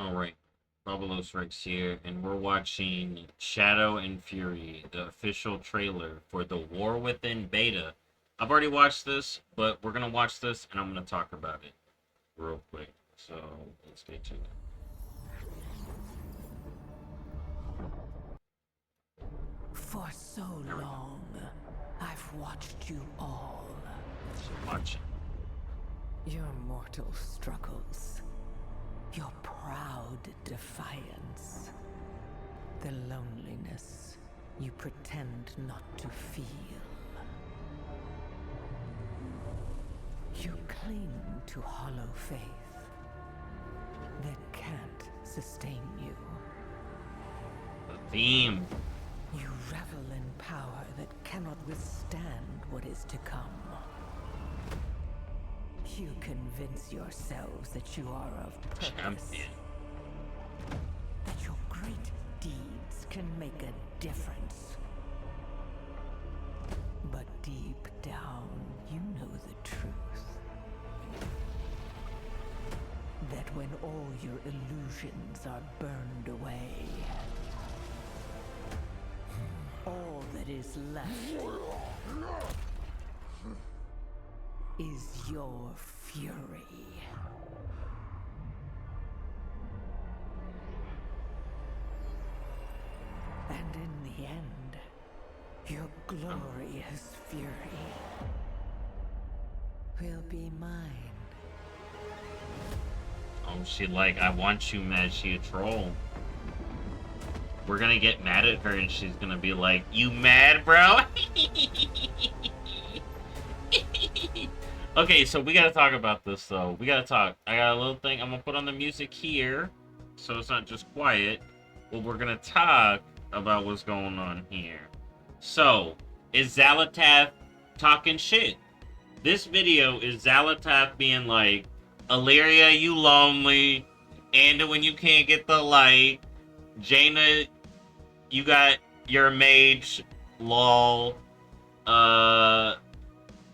Alright, BobalosRex here, and we're watching Shadow and Fury, the official trailer for the War Within beta. I've already watched this, but we're gonna watch this and I'm gonna talk about it real quick. So let's get to it. For so long, I've watched you all. So watch it. Your mortal struggles. Your proud defiance. The loneliness you pretend not to feel. You cling to hollow faith that can't sustain you. The theme. You revel in power that cannot withstand what is to come. You convince yourselves that you are of purpose. Champion. That your great deeds can make a difference. But deep down, you know the truth. That when all your illusions are burned away, all that is left is your fury. And in the end, your glorious fury will be mine. Oh, she like, I want you mad, she a troll. We're gonna get mad at her and she's gonna be like, you mad, bro? Okay, so we gotta talk about this though. We gotta talk. I got a little thing. I'm gonna put on the music here so it's not just quiet. But we're gonna talk about what's going on here. So, is Xalatath talking shit? This video is Xalatath being like, Illyria, you lonely. Anduin, you can't get the light. Jaina, you got your mage. Lol.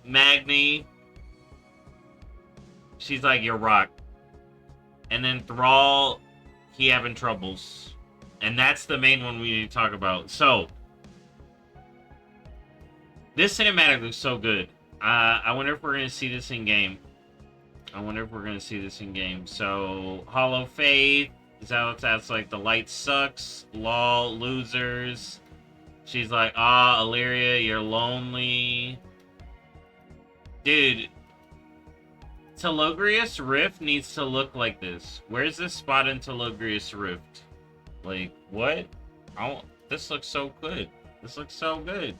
Magni, she's like, you're rock. And then Thrall, he having troubles. And that's the main one we need to talk about. So, this cinematic looks so good. I wonder if we're going to see this in game. So, Hollow Faith. Xalatath's like, the light sucks. Lol, losers. She's like, Illyria, you're lonely. Dude. Telogrius Rift needs to look like this. Where's this spot in Telogrius Rift? Like, what? This looks so good. This looks so good.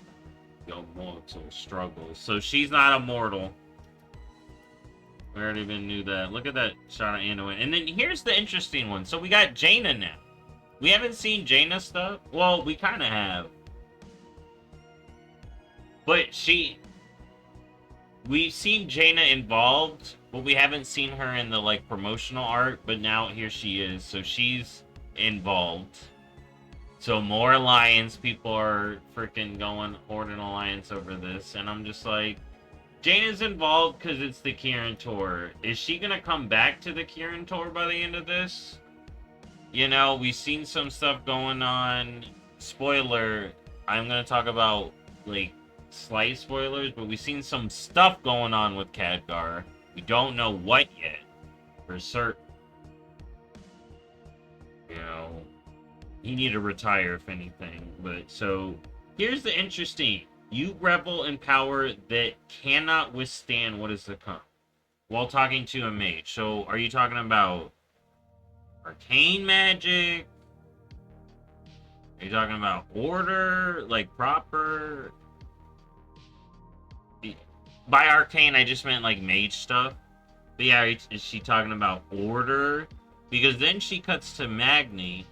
Yo, mortal struggles. So she's not immortal. We already even knew that. Look at that shot of Anduin. And then here's the interesting one. So we got Jaina now. We haven't seen Jaina stuff. Well, we kind of have. But we've seen Jaina involved, but we haven't seen her in the, like, promotional art, but now here she is, so she's involved. So more Alliance, people are freaking going Horde Alliance over this, and I'm just like, Jaina's involved because it's the Kirin Tour. Is she gonna come back to the Kirin Tour by the end of this? You know, we've seen some stuff going on. Spoiler, I'm gonna talk about, like, slight spoilers, but we've seen some stuff going on with Khadgar. We don't know what yet, for certain. You know, he need to retire if anything. But so here's the interesting: you revel in power that cannot withstand what is to come. While talking to a mage. So are you talking about arcane magic? Are you talking about order, like proper? By arcane, I just meant like mage stuff. But yeah, is she talking about order? Because then she cuts to Magni.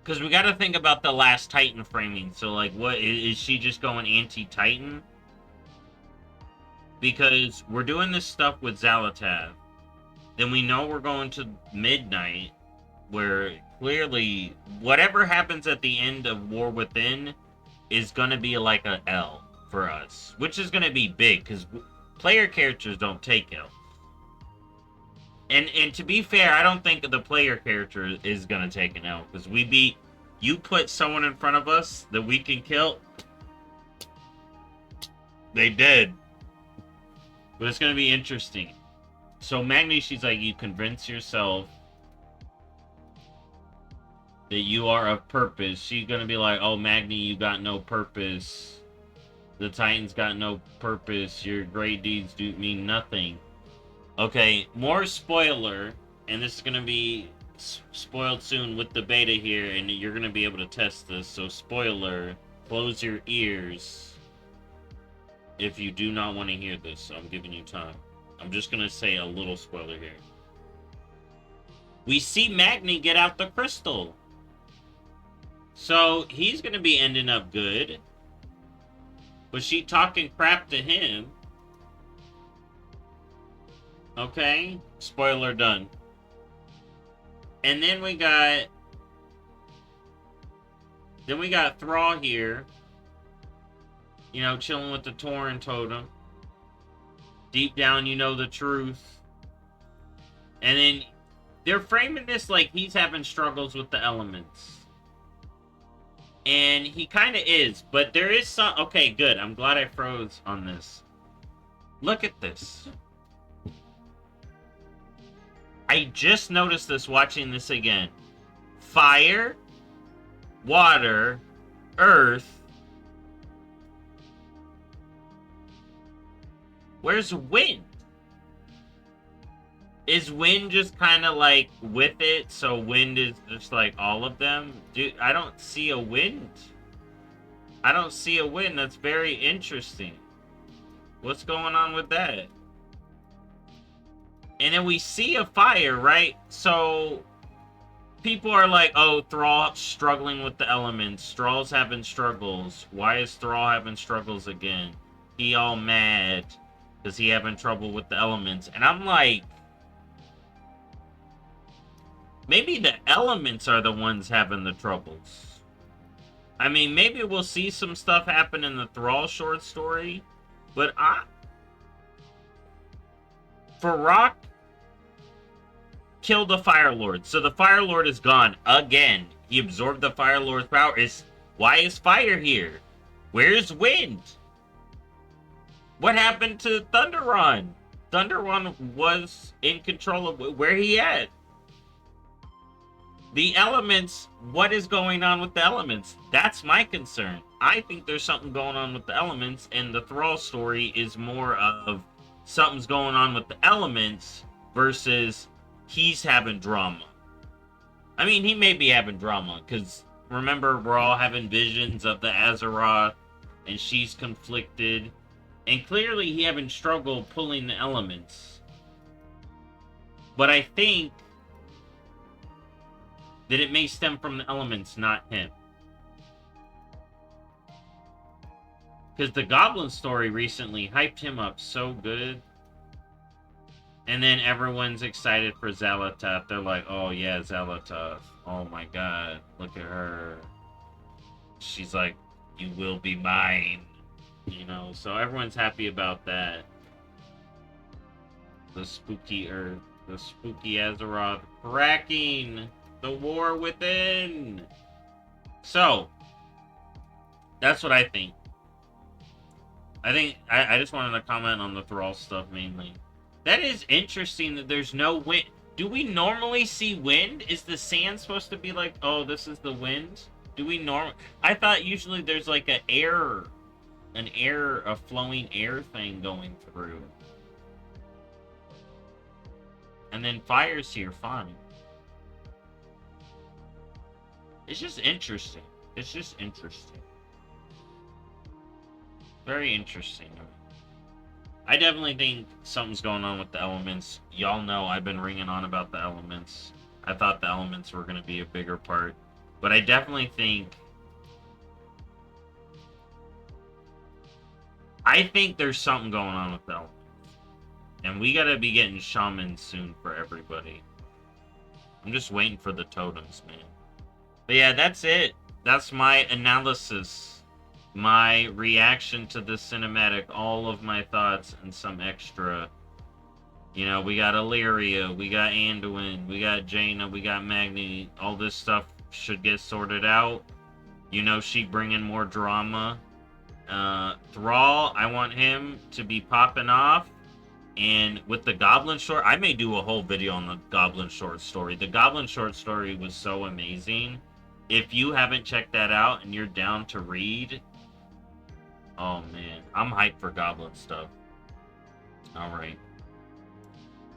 Because we got to think about the last Titan framing. So, like, what is she just going anti-Titan? Because we're doing this stuff with Xalatath. Then we know we're going to Midnight, where clearly whatever happens at the end of War Within is going to be like a L for us, which is going to be big because player characters don't take L. And to be fair, I don't think the player character is gonna take an L because we beat. You put someone in front of us that we can kill, they did. But it's gonna be interesting. So Magni, she's like, you convince yourself that you are of purpose. She's gonna be like, oh Magni, you got no purpose. The Titans got no purpose. Your great deeds do mean nothing. Okay, more spoiler, and this is gonna be spoiled soon with the beta here, and you're gonna be able to test this. So spoiler, close your ears if you do not want to hear this. So I'm giving you time. I'm just gonna say a little spoiler here. We see Magni get out the crystal. So he's gonna be ending up good. But she talking crap to him. Okay? Spoiler done. And then we got Thrall here. You know, chilling with the Tauren totem. Deep down, you know the truth. And then they're framing this like he's having struggles with the elements. And he kind of is, but there is some... Okay, good. I'm glad I froze on this. Look at this. I just noticed this watching this again. Fire, water, earth. Where's wind? Is wind just kind of like with it? So wind is just like all of them? Dude, I don't see a wind. I don't see a wind. That's very interesting. What's going on with that? And then we see a fire, right? So people are like, oh, Thrall's struggling with the elements. Thrall's having struggles. Why is Thrall having struggles again? He all mad because he having trouble with the elements. And I'm like, maybe the elements are the ones having the troubles. I mean, maybe we'll see some stuff happen in the Thrall short story, but Farak killed the Fire Lord, so the Fire Lord is gone again. He absorbed the Fire Lord's power. Why is fire here? Where's wind? What happened to Thunderon? Thunderon was in control of where he at. The elements, what is going on with the elements? That's my concern. I think there's something going on with the elements, and the Thrall story is more of something's going on with the elements versus he's having drama. I mean, he may be having drama, because remember, we're all having visions of the Azeroth, and she's conflicted, and clearly he having struggle pulling the elements. But I think that it may stem from the elements, not him. Because the Goblin story recently hyped him up so good. And then everyone's excited for Xalatoth. They're like, oh yeah, Xalatoth. Oh my god, look at her. She's like, you will be mine. You know, so everyone's happy about that. The spooky Earth. The spooky Azeroth cracking. The war within. So, that's what I think. I just wanted to comment on the Thrall stuff mainly. That is interesting that there's no wind. Do we normally see wind? Is the sand supposed to be like, oh, this is the wind? Do we I thought usually there's like a flowing air thing going through. And then fire's here, fine. It's just interesting. It's just interesting. Very interesting. I definitely think something's going on with the elements. Y'all know I've been ringing on about the elements. I thought the elements were going to be a bigger part. But I definitely think... I think there's something going on with the elements. And we got to be getting shamans soon for everybody. I'm just waiting for the totems, man. But yeah, that's it. That's my analysis. My reaction to this cinematic. All of my thoughts and some extra. You know, we got Illyria, we got Anduin, we got Jaina, we got Magni. All this stuff should get sorted out. You know, she bringing more drama. Thrall, I want him to be popping off. And with the Goblin short, I may do a whole video on the Goblin short story. The Goblin short story was so amazing. If you haven't checked that out and you're down to read, oh man, I'm hyped for Goblin stuff. All right.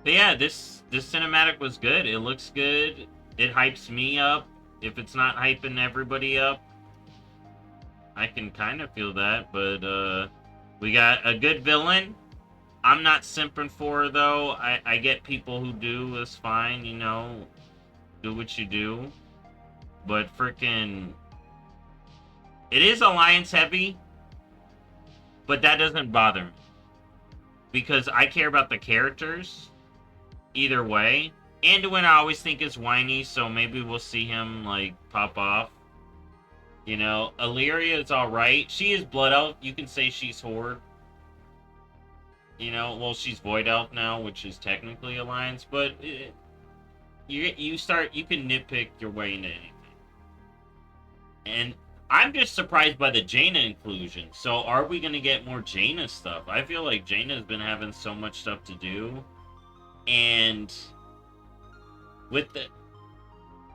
But yeah, this cinematic was good. It looks good. It hypes me up. If it's not hyping everybody up, I can kind of feel that. But we got a good villain. I'm not simping for her, though. I get people who do. It's fine, you know. Do what you do. But freaking... It is alliance heavy. But that doesn't bother me. Because I care about the characters. Either way. Anduin I always think is whiny, so maybe we'll see him, like, pop off. You know, Illyria is alright. She is Blood Elf. You can say she's Horde. You know, well, she's Void Elf now, which is technically Alliance, but you can nitpick your way into anything. And I'm just surprised by the Jaina inclusion. So are we going to get more Jaina stuff? I feel like Jaina's been having so much stuff to do. And with the...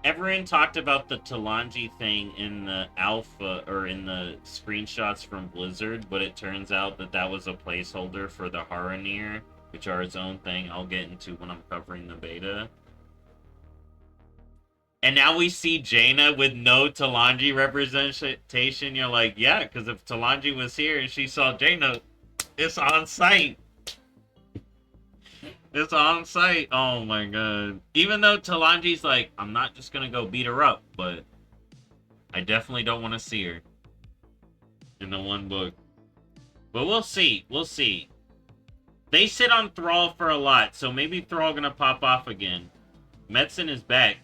Everyone talked about the Talanji thing in the alpha, or in the screenshots from Blizzard, but it turns out that that was a placeholder for the Haranir, which are its own thing I'll get into when I'm covering the beta. And now we see Jaina with no Talanji representation. You're like, yeah, because if Talanji was here and she saw Jaina, it's on site. It's on site. Oh my god. Even though Talanji's like, I'm not just gonna go beat her up, but I definitely don't want to see her in the one book. But we'll see. We'll see. They sit on Thrall for a lot, so maybe Thrall gonna pop off again. Metzen is back.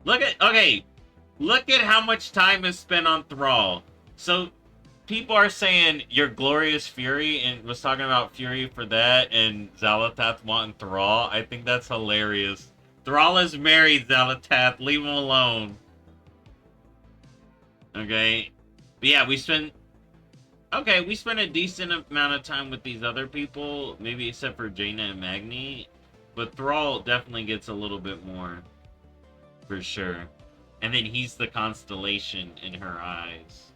Look at how much time is spent on Thrall. So people are saying your glorious Fury, and was talking about Fury for that, and Xal'atath wanting Thrall. I think that's hilarious. Thrall is married, Xal'atath. Leave him alone. Okay. But yeah, we spent a decent amount of time with these other people, maybe except for Jaina and Magni. But Thrall definitely gets a little bit more. For sure. And then he's the constellation in her eyes.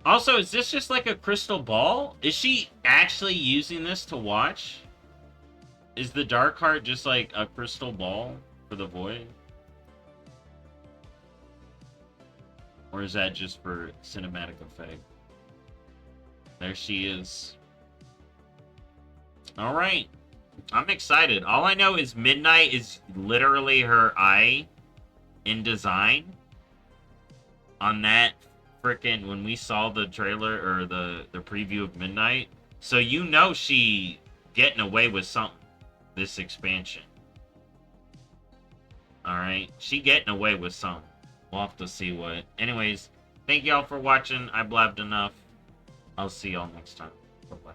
Also, is this just like a crystal ball? Is she actually using this to watch? Is the Dark Heart just like a crystal ball for the Void? Or is that just for cinematic effect? There she is. Alright. I'm excited. All I know is Midnight is literally her eye in design. On that frickin' when we saw the trailer or the preview of Midnight. So you know she getting away with something this expansion. Alright. She getting away with something. We'll have to see what. Anyways, thank y'all for watching. I blabbed enough. I'll see y'all next time. Bye-bye.